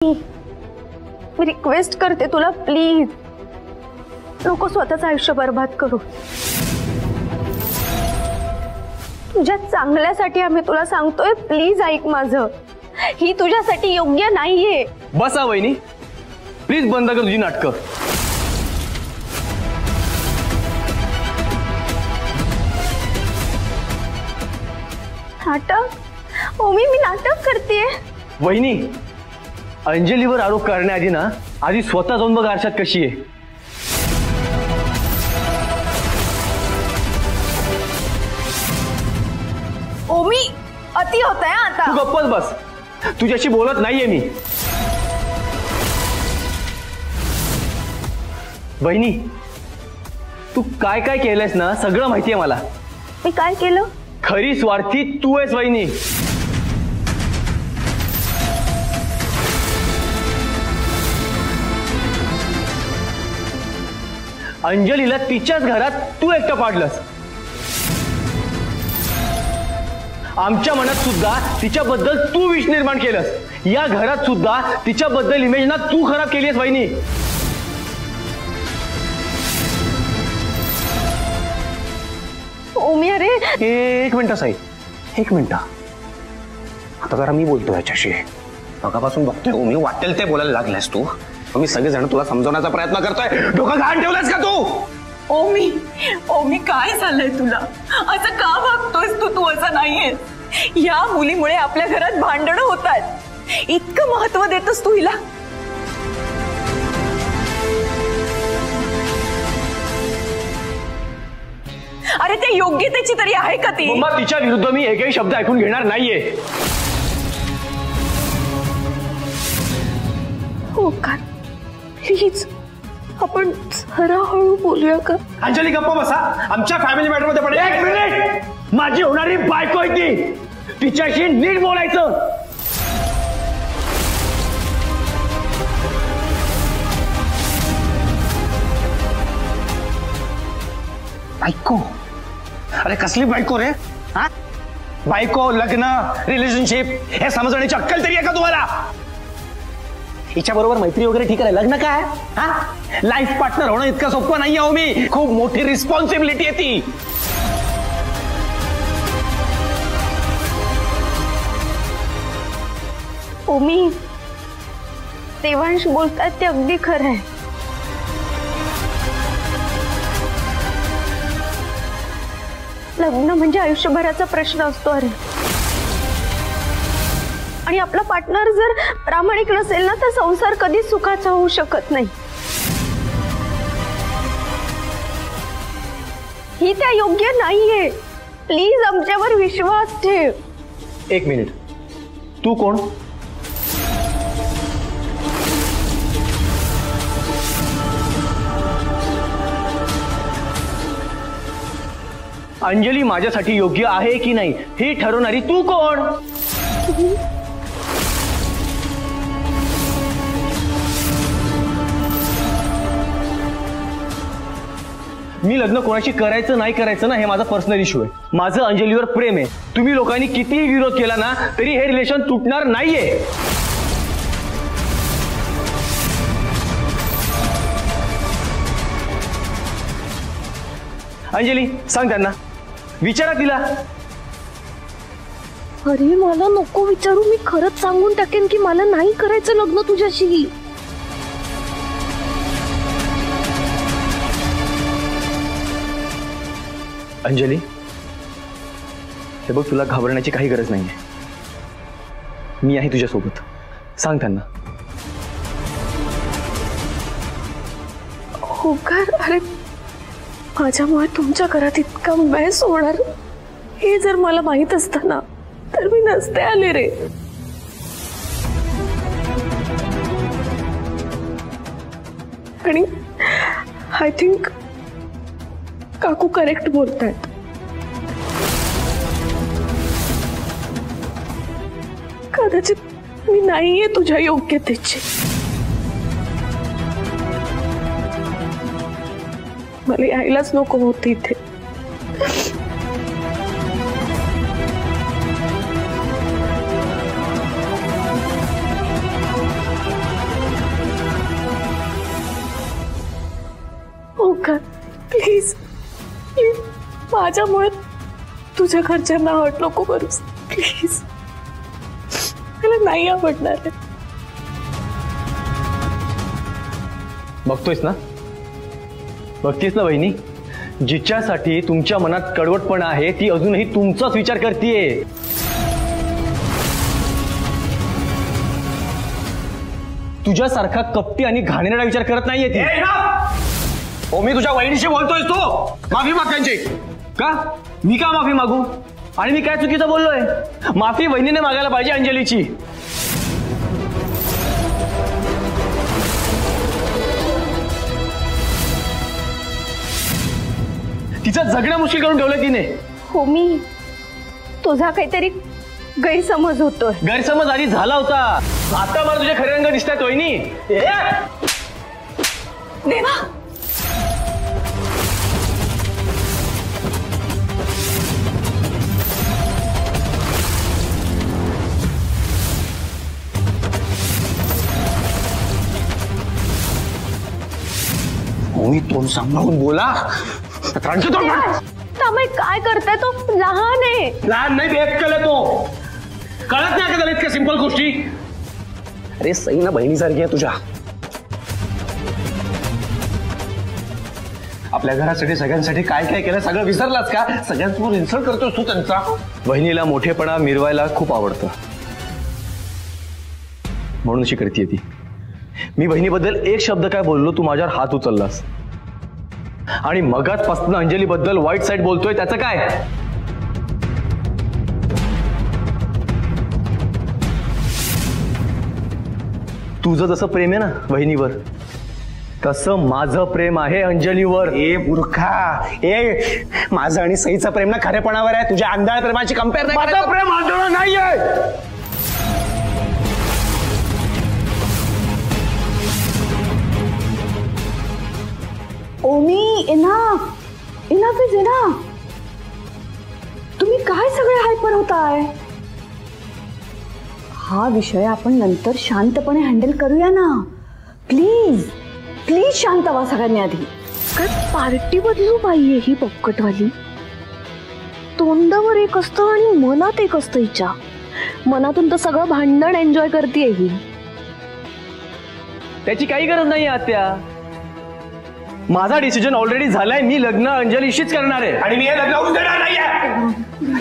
मी request करते तुला, please नको स्वतःचं आयुष्य बर्बाद करू. तुझ्या चांगल्यासाठी आम्ही तुला सांगतोय, प्लीज ऐक माझं. ही तुझ्यासाठी योग्य नाहीये. बसा वहिनी, प्लीज बंद कर तुझी नाटकं. नाटक? ओमी, मी नाटक करतेय. वहिनी, अंजलीवर आरोप करण्याआधी ना आधी स्वतः जाऊन बघ आरशात कशी आहे. ओमी, अति होतंय आता. तू गप्पच बस, तुझ्याशी बोलत नाहीये मी. वहिनी, तू काय काय केलंयस ना सगळं माहितीये मला. मी काय केलं? खरी स्वार्थी तू आहेस वहिनी. अंजलीला तिच्याच घरात तू एकटं पाडलंस. आमच्या मनात सुद्धा तिच्याबद्दल तू विष निर्माण केलंस. या घरात सुद्धा तिच्याबद्दल इमेज ना तू खराब केलीस वहिनी. ओमी, अरे एक मिनिट साई, एक मिनिट. आता जरा मी बोलतो याच्याशी. मगापासून बघतोय ओमी वाटेल ते बोलायला लागल्यास तू. मी सगळेजण तुला समजवण्याचा प्रयत्न करतोय. डोकं घाण ठेवलंस का तू? ओमी, ओमी काय झालंय तुला? असं का वागतोयस तू? तू असं नाहीये. या मुलीमुळे आपल्या घरात भांडणं होतात. इतकं महत्व देतोस तू हिला? अरे ते योग्यतेची तरी आहे का ती? मम्मा, तिच्या विरुद्ध मी एकही शब्द ऐकून घेणार नाहीये. हो का, प्लीज आपण जरा हळू बोलूया का? अंजली गप्पा बसा. आमच्या फॅमिली मॅटर मध्ये पण एक मिनिट. माझी होणारी बायको आहे ती, तिच्याशी नीट बोलायचं. बायको? अरे कसली बायको रे? हा, बायको, लग्न, रिलेशनशिप हे समजण्याची अक्कल तरी आहे का तुम्हाला? हिच्या बरोबर मैत्री वगैरे ठीक आहे, लग्न काय? हा, लाईफ पार्टनर होणं इतकं सोपं नाहीये ओमी. खूप मोठी रिस्पॉन्सिबिलिटी आहे ती. ओमी, देवांश बोलतात ते अगदी खरं आहे. लग्न म्हणजे आयुष्यभराचा प्रश्न असतो. अरे, आणि आपला पार्टनर जर प्रामाणिक नसेल ना तर संसार कधीच सुखाचा होऊ शकत नाही. ही त्या योग्य नाहीये. प्लीज आमच्यावर विश्वास ठेव. एक मिनिट, तू कोण? अंजली माझ्यासाठी योग्य आहे की नाही हे ठरवणारी तू कोण? मी लग्न कोणाशी करायचं नाही करायचं ना हे माझा पर्सनल इश्यू आहे. माझं अंजलीवर प्रेम आहे. तुम्ही लोकांनी कितीही विरोध केला ना तरी हे रिलेशन तुटणार नाहीये. अंजली, सांग त्यांना, विचारा तिला. अरे मला नको विचारू. मी खरंच सांगून टाकेन की मला नाही करायचं लग्न तुझ्याशी. अंजली, हे बघ, तुला घाबरण्याची काही गरज नाहीये. मी आहे तुझ्यासोबत. सांग त्यांना. हो का? अरे माझ्यामुळे तुमच्या घरात इतका मेस होणार हे जर मला माहित असतं ना तर मी नसते आले रे. आणि आय थिंक काकू करेक्ट बोलतायत. कदाचित मी नाहीये तुझ्या योग्यतेची. मला यायलाच नको होते इथे. माझ्यामुळे तुझ्या घरच्यांना हर्ट नको करूस प्लीज. मला नाही आवडणार आहे. बघतोयस ना, बघतीस ना बहिणी, जिच्यासाठी तुमच्या मनात कडवटपणा आहे ती अजूनही तुमचाच विचार करतीये. तुझ्यासारखा कपटी आणि घाणेरडा विचार करत नाहीये ती. हो, मी तुझ्या वहिनीशी बोलतोय, तो माफी माग त्यांची. का मी का माफी मागू? आणि मी काय चुकीचं बोललोय? माफी बहिणीने मागायला पाहिजे अंजलीची. तिचं जगणं मुश्किल करून ठेवलं तिने. हो, मी तुझा काहीतरी गैरसमज होतोय. गैरसमज आधी झाला होता, आता मला तुझे खरे रंग दिसतायत वहिनी. देवा, मी तोंड सांभाळून बोला. त्यामुळे काय करताय? तो लहान आहे. लहान नाही, बेअक्कल आहे तो. कळत नाही का त्याला इतक्या सिंपल गोष्टी? अरे सई ना बहिणीसारखी आहे तुझ्या. आपल्या घरासाठी सगळ्यांसाठी काय काय केलं सगळं विसरलास का? सगळ्यांसमोर इन्सल्ट करतोस तू त्यांचा. बहिणीला मोठेपणा मिरवायला खूप आवडतं म्हणून अशी करतीये ती. मी बहिणीबद्दल एक शब्द काय बोललो, तू माझ्यावर हात उचललास. आणि मगाचपासून अंजली बद्दल वाईट साईड बोलतोय, त्याचं काय? तुझं जसं प्रेम आहे ना बहिणीवर, तसं माझं प्रेम आहे अंजलीवर. ए मूर्खा, ए माझं आणि सईचं प्रेम ना खरेपणावर आहे, तुझ्या अंधाळ प्रेमाची कंपेअर नाही. माझं प्रेम आंदोलन नाहीये. ओमी, इनफ इज इनफ. तुम्ही काय सगळे हायपर होताय? हा विषय आपण नंतर शांतपणे हँडल करूया ना. प्लीज प्लीज शांत व्हा सगळ्यांनी आधी. काय पार्टी बदलू बाई ही बक्कटवाली. तोंडावर एक असतं आणि मनात एक असतं हिच्या. मनातून तर सगळं भांडण एन्जॉय करते ही. त्याची काही गरज नाही आत्या. माझा डिसिजन ऑलरेडी झालाय. मी लग्न अंजलीशीच करणार आहे. आणि मी हे लग्न होऊन देणार नाहीये.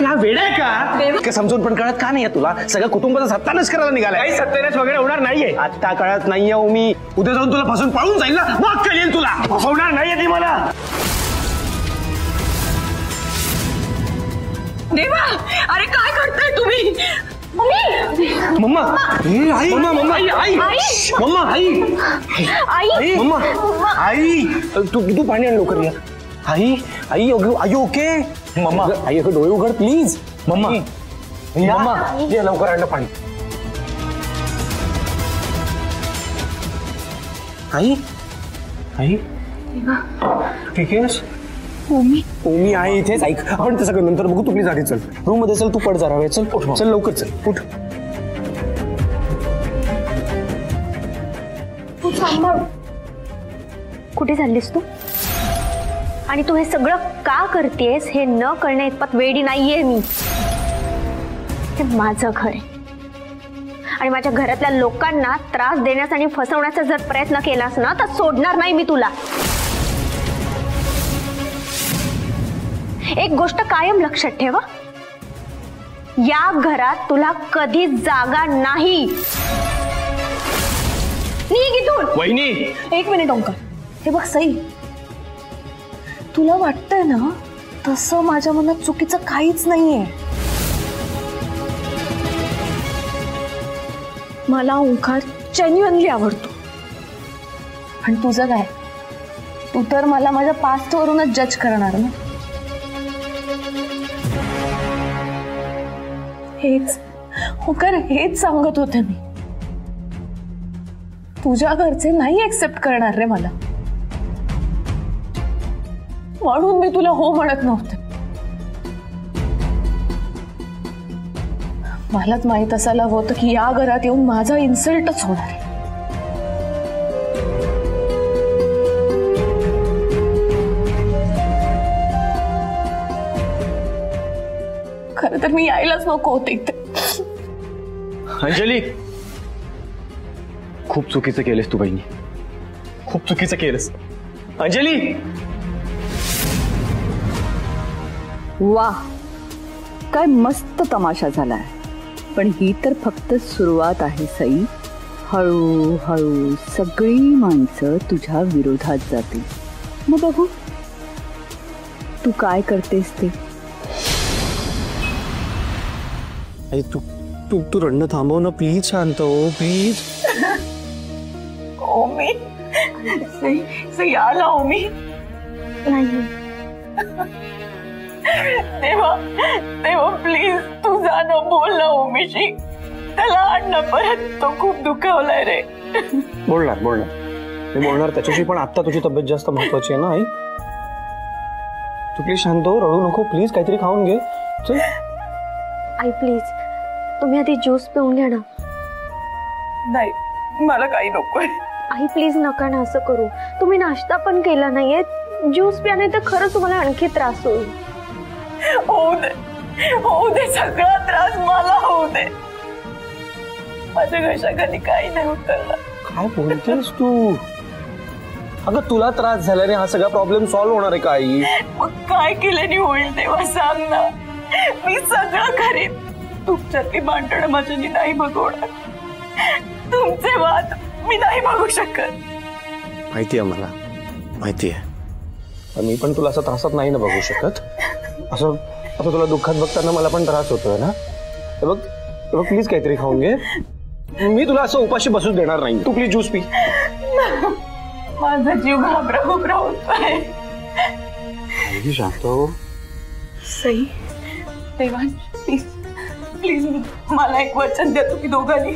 हा वेळ आहे का समजून पण कळत का नाहीये तुला? सगळं कुटुंबाचा सत्यानाश करायला निघालाय. काही सत्यानाश वगैरे होणार नाहीये. आता कळत नाहीये ओमी. उद्या जाऊन तुला फसून पळून जाईल ना, मग कळेल तुला. होणार नाहीये ती मला. देवा, अरे काय करताय तुम्ही? मम्मा, आई, मम्मा, मम्मा, आई, आई, मम्मा, आई, आई, मम्मा, आई तू पाणी आण लवकर. या आई, आई आई ओके? मम्मा, आई अगं डोळे उघड प्लीज. मम्मा, मम्मा ये लवकर आणलं पाणी. आई, आई ठीक आहेस? ओमी आहे इथेच. ऐक, आपण ते सगळं नंतर बघू. तू प्लीज आधी चल रूम मध्ये. चल तू पड जरा वेळ. चल चल लवकर चल. उठ. तू सांभाळ. कुठे चाललीस तू? आणि तू हे सगळं का करतेस हे न कळण्या इतपत वेडी नाहीये मी. हे माझं घर आहे आणि माझ्या घरातल्या लोकांना त्रास देण्याचा आणि फसवण्याचा जर प्रयत्न केलास ना तर सोडणार नाही मी तुला. एक गोष्ट कायम लक्षात ठेव, या घरात तुला कधीच जागा नाही. निघ इथून. वहिनी, एक मिनिट ओंकार. हे बघ सई, तुला वाटतंय ना तसं माझ्या मनात चुकीचं काहीच नाहीये. मला ओंकार जेन्युइनली आवडतो. आणि तुझं काय? तू तर मला माझ्या पास्ट वरूनच जज करणार ना. हेच ओंकार, हेच सांगत होते मी. तुझ्या घरचे नाही एक्सेप्ट करणार रे मला, म्हणून मी तुला हो म्हणत नव्हते. मलाच माहित असायला होतं की या घरात येऊन माझा इन्सल्टच होणार आहे. खरं तर मी यायलाच नको होते इथे. अंजली, खूप चुकीचं केलंस तू बहिणी, खूप चुकीचं केलंस. अंजली, वा, काय मस्त तमाशा झालाय. पण ही तर फक्त सुरुवात आहे सई. हळूहळू सगळी माणसं तुझ्या विरोधात जातील. मग बघू तू काय करतेस ते. तू तू तू रडणं थांबव ना प्लीज. शांत हो प्लीज. ओमी, सई आला ओमी. नाही देवा देवा प्लीज तू जा ना, बोल ना ओमीशी. त्याला आण ना परत, तो खूप दुखावलाय रे. बोलणार बोलणार मी बोलणार त्याच्याशी, पण आता तुझी तब्येत जास्त महत्वाची आहे ना आई. तू प्लीज शांत हो, रडू नको प्लीज. काहीतरी खाऊन घे. चल आई प्लीज, तुम्ही आधी ज्यूस पिऊन घ्या ना. नाही, मला काही नकोय. आई प्लीज नका ना असं करू. तुम्ही नाश्ता पण केला नाहीये. ज्यूस प्या, नाही तर खरंच तुम्हाला आणखी त्रास होईल. होऊ दे सगळा त्रास मला होऊ दे. माझ्या घशाखाली काही नाही उतरला. काय बोलतेस तू? अगं तुला त्रास झाल्याने हा सगळा प्रॉब्लेम सॉल्व्ह होणार आहे का आई? मग काय केल्याने होईल तेव्हा सांग ना. मी सगळं करेन. तुमच्यातली भांडणं माझ्यानी नाही बघवणार. तुमचे वाद मी नाही बघू शकत. माहिती आहे मला, माहिती आहे. मी पण तुला असं त्रासात नाही ना बघू शकत. असं असं तुला दुःखात बघताना मला पण त्रास होतोय ना. बघ प्लीज काहीतरी खाऊन घे. मी तुला असं उपाशी बसूच देणार नाही. तू प्लीज ज्यूस पी. माझा जीव घाबरा होतोय. शांत हो. सई, देवांश प्लीज प्लीज मला एक वचन द्या तुम्ही दोघांनी.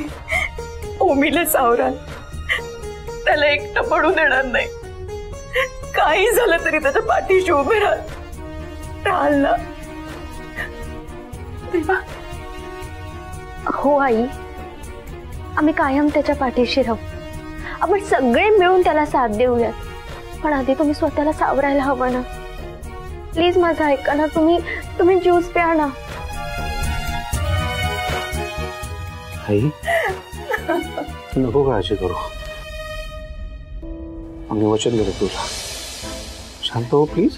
ओमीला सावराल. त्याला एकटं पडू देणार नाही. काही झालं तरी त्याच्या पाठीशी उभे राहाल ना देवा. हो आई, आम्ही कायम त्याच्या पाठीशी राहू. आपण सगळे मिळून त्याला साथ देऊयात. पण आधी तुम्ही स्वतःला सावरायला हवं ना. प्लीज माझं ऐका ना. तुम्ही ज्यूस प्या ना. आई नको काळजी करू. आम्ही वचन देतो तुला. शांत हो प्लीज.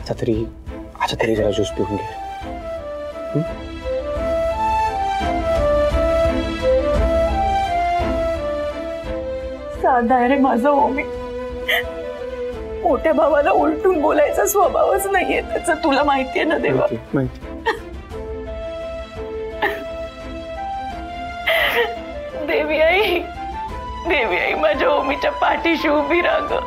आता तरी जरा ज्यूस पिऊन घे. साधा आहे रे माझा ओमी. मोठ्या भावाला उलटून बोलायचा स्वभावच नाहीये त्याचा. तुला माहितीये ना देवा. माहिती. देवी आई माझ्या ओमीच्या पाठीशी उभी राहा ग.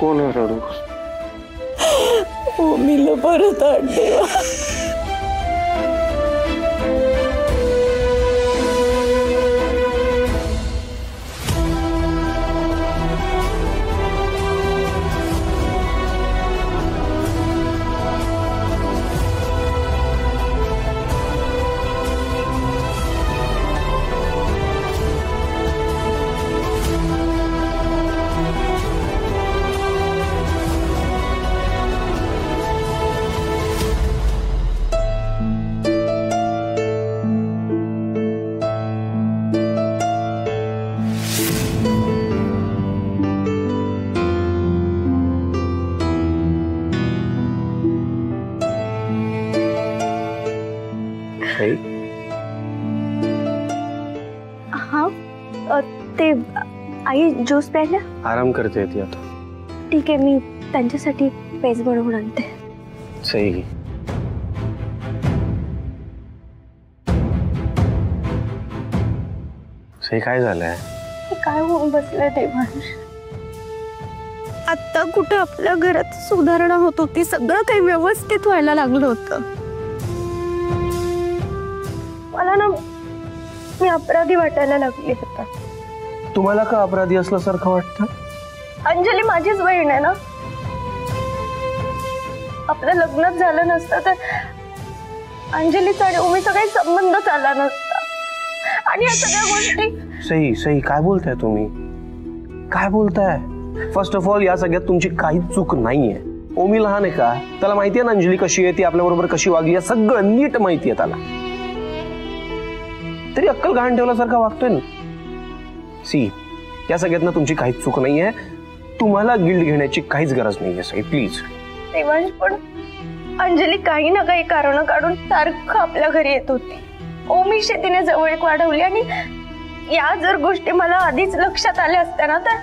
कोण रडू. ओमीला परत आण देवा. हाँ ते आई ज्यूस प्यायला. आराम करते ती आता. ठीक आहे, मी त्यांच्यासाठी पेज बनवून आणते. सही. सही काय झालंय? काय होऊन बसलंय देवांश. आता कुठं आपल्या घरात सुधारणा होत होती. सगळं काही व्यवस्थित व्हायला लागलं होतं. मला ना मी अपराधी वाटायला लागली होता. तुम्हाला का अपराधी असल्यासारखं वाटतं? अंजली माझीच बहीण आहे ना. आपलं लग्नच झालं नसतं तर अंजलीचा आणि ओमीचा काही संबंधच आला नसता. आणि या सगळ्या गोष्टी. सई काय बोलताय तुम्ही? काय बोलताय? फर्स्ट ऑफ ऑल या सगळ्यात तुमची काहीच चूक नाहीये. ओमी लहान आहे का? त्याला माहितीये ना अंजली कशी आहे, ती आपल्याबरोबर कशी वागली आहे, सगळं नीट माहितीये त्याला. तरी अक्कल गहाण ठेवल्यासारखा वागतोय ना. सी, या सगळ्यातनं तुमची काहीच चूक नाहीये. तुम्हाला गिल्ट घेण्याची काहीच गरज नाहीये साई, प्लीज. देवांश, पण अंजली काही ना काही कारण काढून सारखं आपल्या घरी येत होती. ओमीशी तिने जवळीक वाढवली आणि या जर गोष्टी मला आधीच लक्षात आल्या असत्या ना तर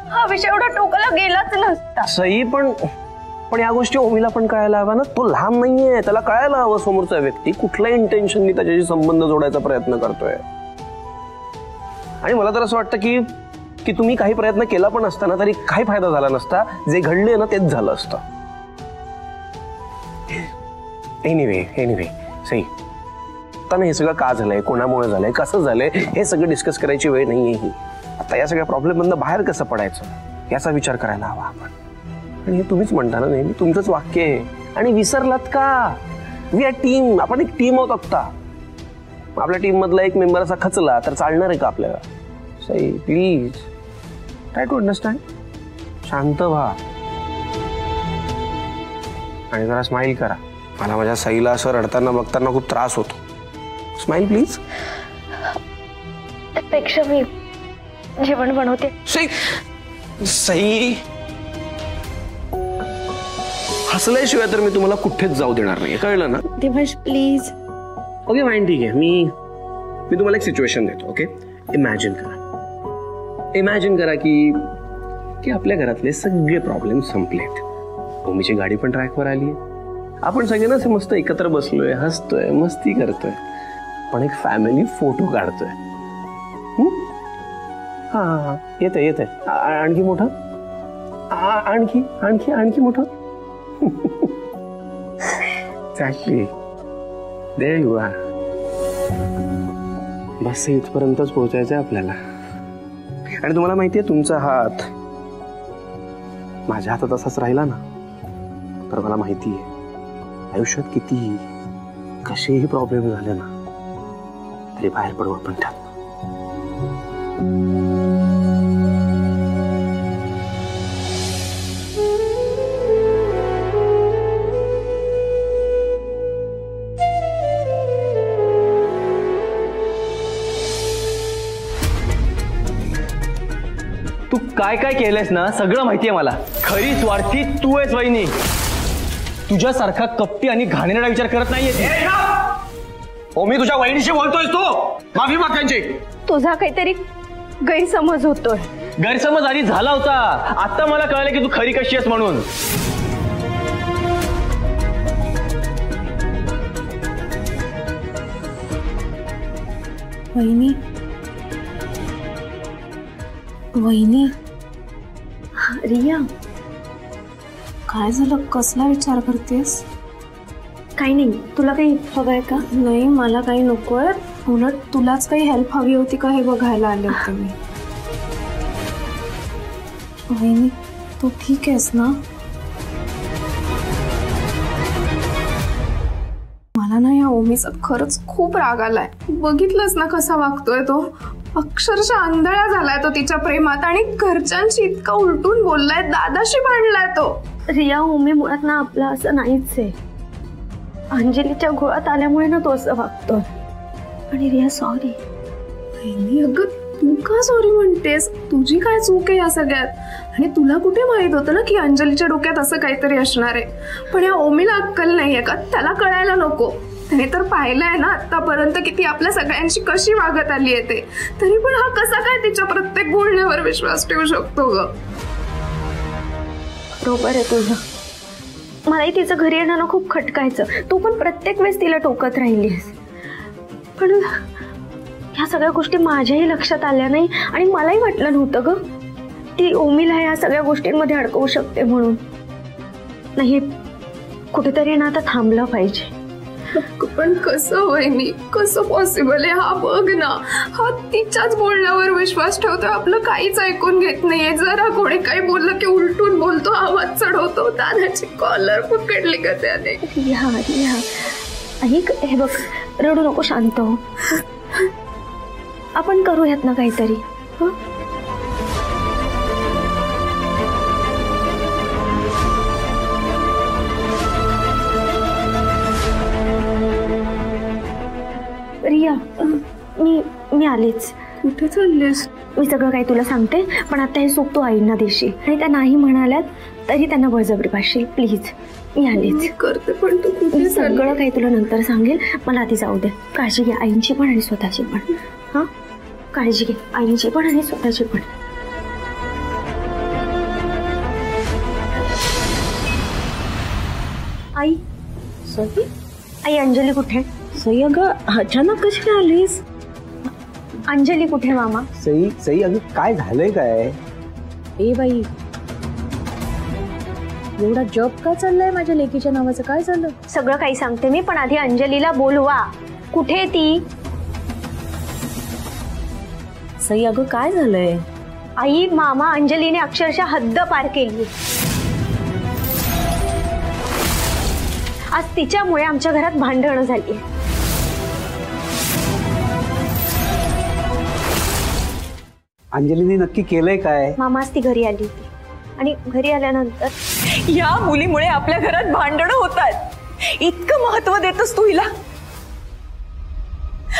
हा विषय एवढा टोकाला गेलाच नसता. सई, पण या गोष्टी ओमीला पण कळायला हवा ना. तो लहान नाहीये, त्याला कळायला हवं समोरचा व्यक्ती कुठल्या इंटेन्शननी त्याच्याशी संबंध जोडायचा प्रयत्न करतोय. आणि मला तर असं वाटतं की तुम्ही काही प्रयत्न केला पण असताना तरी काही फायदा झाला नसता. जे घडले ना तेच झालं असतं. एनिवे सई, आता हे सगळं का झालंय, कोणामुळे झालंय, कसं झालंय हे सगळं डिस्कस करायची वेळ नाहीये ही. आता या सगळ्या प्रॉब्लेम मधनं बाहेर कसं पडायचं याचा विचार करायला हवा आपण. आणि हे तुम्हीच म्हणता ना नेहमी, तुमचंच वाक्य आहे. आणि विसरलात का? We are team. आपण एक टीम आहोत आत्ता. आपल्या टीम मधला एक मेंबर असा खचला तर चालणार आहे का आपल्याला? Sai, please try to understand. शांत व्हा आणि जरा स्माइल करा. मला माझ्या सईला असं रडताना बघताना खूप त्रास होतो. Smile please. त्यापेक्षा मी जेवण बनवते. सई, हसल्याशिवाय तर मी तुम्हाला कुठेच जाऊ देणार नाही, कळलं ना? देवांश प्लीज. ओके फाईन, ठीक आहे. मी तुम्हाला एक सिच्युएशन देतो. ओके, इमॅजिन करा की आपल्या घरातले सगळे प्रॉब्लेम संपलेत. ओमीची गाडी पण ट्रॅकवर आली. आपण सगळे ना मस्त एकत्र बसलोय, हसतोय, मस्ती करतोय. पण एक फॅमिली फोटो काढतोय. हा येते आणखी मोठा, आणखी मोठा. Exactly, there you are. बस इथपर्यंतच पोहोचायचंय आपल्याला. आणि तुम्हाला माहितीये, तुमचा हात माझ्या हातात असाच राहिला ना तर मला माहितीये आयुष्यात किती कसेही प्रॉब्लेम झाले ना तरी बाहेर पडू आपण त्यात. तू काय काय केलंयस ना सगळं माहितीये मला. खरी स्वार्थी तू आहेस वहिनी. तुझ्यासारखा कपटी आणि घाणेरडा विचार करत नाहीये. ओमी, तुझ्या वहिनीशी बोलतोय तू. माफी मागायची. तुझा काहीतरी गैरसमज होतोय. गैरसमज आधी झाला होता, आता मला कळलं की तू खरी कशी आहेस म्हणून. वहिनी, रिया, काय झालं? कसला विचार करतेस? काही नाही. तुला काही हवंय का? नाही, मला काही नकोय. उलट तुलाच काही हेल्प हवी होती का हे बघायला आले होते मी. वहिनी, तू ठीक आहेस ना? मला ना या ओमीचा खरंच खूप राग आलाय. बघितलंस ना कसा वागतोय तो. अक्षरशः आंधळा झालाय तो तिच्या प्रेमात आणि घरच्यांशी इतका उलटून बोललाय, दादाशी भांडलाय तो. रिया, ओमी मुळात ना आपला असं नाहीच आहे. अंजलीच्या घोळात आल्यामुळे ना तो असं वागतोय. आणि रिया, सॉरी. अगं, तू का सॉरी म्हणतेस? तुझी काय चूक आहे या सगळ्यात? आणि तुला कुठे माहित होतं ना की अंजलीच्या डोक्यात असं काहीतरी असणार आहे. पण या ओमीला अक्कल नाहीये का? त्याला कळायला नको. त्याने तर पाहिलंय ना आतापर्यंत की ती आपल्या सगळ्यांशी कशी वागत आली आहे ते. तरी पण हा कसा काय तिच्या प्रत्येक बोलण्यावर विश्वास ठेवू शकतो ग? बरोबर आहे तुझं. मलाही तिचं घरी येणं ना खूप खटकायचं. तू पण प्रत्येक वेळेस तिला टोकत राहिलीस. पण ह्या सगळ्या गोष्टी माझ्याही लक्षात आल्या नाही आणि मलाही वाटलं नव्हतं ग ती ओमीला ह्या सगळ्या गोष्टींमध्ये अडकवू शकते म्हणून. नाही, कुठेतरी ना आता थांबलं पाहिजे. पण कसं वहिनी, कसं पॉसिबल आहे? हा बघ ना, हा तिच्याच बोलण्यावर विश्वास ठेवतोय, आपलं काहीच ऐकून घेत नाहीये. जरा कोणी काही बोललं की उलटून बोलतो, आवाज चढवतो. दादाची कॉलर पकडली का त्याने? रिया, रिया, ऐक, हे बघ, रडू नको, शांत हो. आपण करूयात ना काहीतरी. सह्या मी आलेच. कुठे चाललीस? मी सगळं काही तुला सांगते, पण आता हे सूप तू आईंना देशील. आणि त्या नाही म्हणाल्यात तरी त्यांना बळजबरी पाशील. प्लीज मी आलेच. करते पण तू कुठे सगळं काही तुला नंतर सांगेल. मला आधी जाऊ दे. काळजी घे आईंची पण आणि स्वतःची पण. हा काळजी घे आईंची पण आणि स्वतःची पण. आई सई आई अंजली कुठे? सई अगं अचानक कशी काय आलीस? अंजली कुठे मामा? सई सई अगं काय झालंय काय? ए बाई एवढा जॉब का चाललाय माझ्या लेकीच्या नावाचं? काय झालं? सगळं काही सांगते मी, पण आधी अंजलीला बोलवा. कुठे ती? सई अगं काय झालंय? आई मामा अंजलीने अक्षरशः हद्द पार केली. आज तिच्यामुळे आमच्या घरात भांडणं झाली. अंजलीने नक्की केलंय काय? मामाच ती घरी आली होती आणि घरी आल्यानंतर या मुलीमुळे आपल्या घरात भांडणं होतात. इतकं महत्व देतोस तू हिला?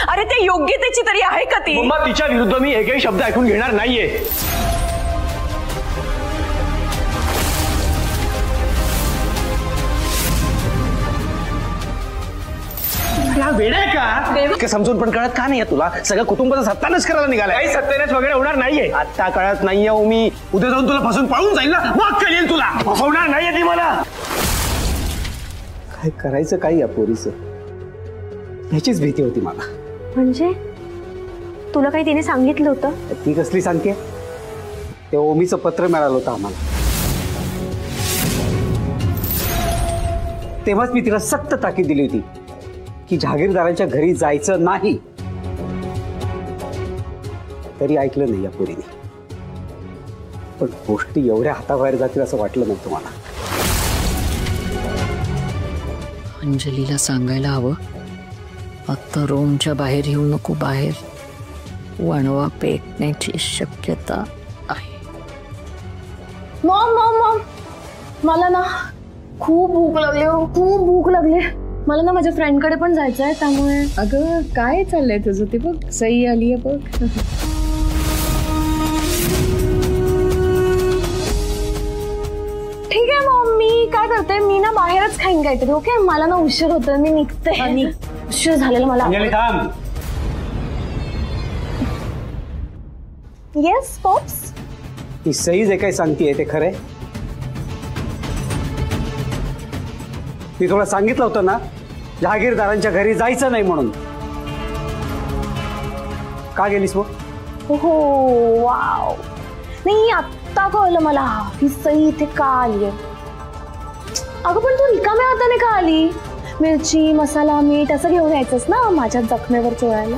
अरे ते योग्यतेची तरी आहे का ती? मम्मा तिच्या विरुद्ध मी एकही शब्द ऐकून घेणार नाहीये. वेळ आहे का? समजून पण कळत का नाही तुला? सगळं कुटुंबाचा सत्यानाश करायला निघालाय. काही सत्यानाश वगैरे होणार नाहीये. आता कळत नाहीये मी. उद्या जाऊन तुला फसून पळून जाईल ना, मग कळेल तुला. फसवणार नाहीये ती मला. काय करायचं काय या पोरीचं? ह्याचीच भीती होती मला. म्हणजे तुला काही तिने सांगितलं होतं? ती कसली सांगते? ते ओमीचं पत्र मिळालं होतं आम्हाला. तेव्हाच मी तिला सक्त ताकीद दिली होती की जहागीरदारांच्या घरी जायचं नाही. तरी ऐकलं नाही या पोरीने. पण गोष्टी एवढ्या हाताबाहेर जातील असं वाटलं नव्हतं मला. अंजलीला सांगायला हवं, आता रूमच्या बाहेर येऊ नको. बाहेर वणवा पेटण्याची शक्यता आहे. मॉम मॉम मॉम मला ना खूप भूक लागली. खूप भूक लागली. मला ना माझ्या फ्रेंडकडे पण जायचं आहे, त्यामुळे. अगं काय चाललंय तुझं? ते बघ सई आली आहे बघ. ठीक आहे मॉम, मी काय करते, मी ना बाहेरच खाईन काहीतरी. ओके मला ना उशीर होतोय, मी निघते. आणि उशीर झालेला मला. Yes pops. ती सई जे काही सांगतेय ते खरंय? मी तुला सांगितलं होतं ना जहागीरदारांच्या घरी जायचं नाही म्हणून. का गेलीस मग? हो वाव. नाही आत्ता कळलं मला ही सई इथे का आली आहे. अगं पण तू रिकाम्या हाताने का आली? मिरची मसाला मीठ असं घेऊन यायचंस ना माझ्या जखमेवर चोळायला.